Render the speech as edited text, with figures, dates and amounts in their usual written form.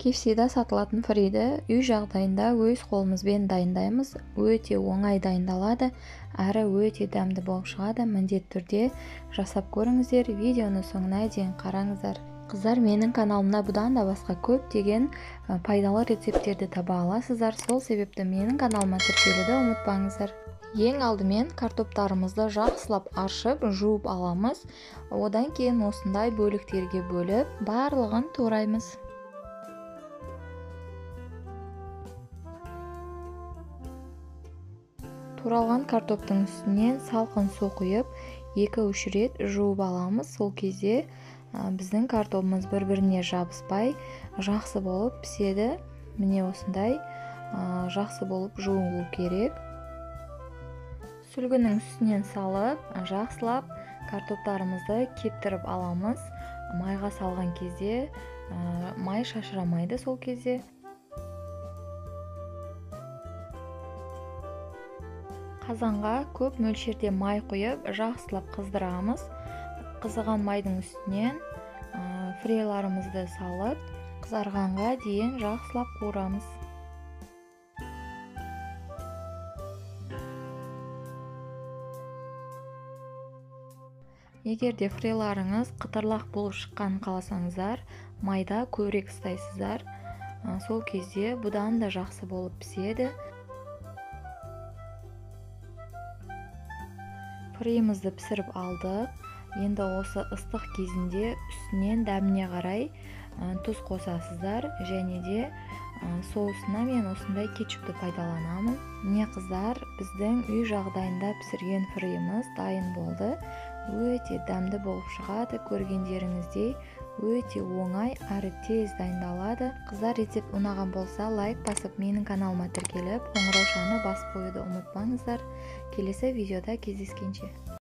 KFC-да сатылатын фриді үй жағдайында өз қолымызбен дайындаймыз. Өте оңай дайындалады, әрі өте дәмді болып шығады. Міндетті түрде жасап көріңіздер, видеоны соңына дейін қараңыздар. Қыздар, менің каналымда бұдан да басқа көптеген пайдалы рецепттерді таба аласыздар. Сол себепті менің каналыма тіркелуді ұмытпаңыздар. Ең алдымен картоптарымызды жақсылап аршып, жуып аламыз. Одан кейін осындай бөліктерге бөліп, барлығын тураймыз. Туралған картоптың үстінен салқын су құйып, 2-3 рет жуып аламыз. Сол кезде біздің картопымыз бір-біріне жабыспай, жақсы болып піседі. Міне осындай жақсы болып жуылу керек. Сүлгінің үстінен салып, жақсылап картоптарымызды кептіріп аламыз. Майға салған кезде май шашырамайды сол кезде. Қазанға көп мөлшерде май құйып, жақсылап қыздырамыз. Қызыған майдың үстінен фриларымызды салып, қызарғанға дейін жақсылап қуырамыз. Егер де фриларыңыз қытырлақ болып шыққан қаласаңыздар, майда көбірек ұстайсыздар. Сол кезде бұдан да жақсы болып піседі. Фрейімізді пісіріп алдық. Енді осы ыстық кезінде үстінен дәміне қарай тұз қосасыздар, және де соусына мен осындай кетчупты пайдаланамын. Міне қыздар, біздің үй жағдайында пісірген фрейіміз дайын болды. Өте дәмді болып шығады. Көргендеріңіздей өте оңай әрі тез дайындалады. Қыздар, рецепт ұнаған болса, лайк басып, менің каналыма тіркеліп, қоңыраушаны басып қоюды ұмытпаңыздар. Келесі видеода кездескенше.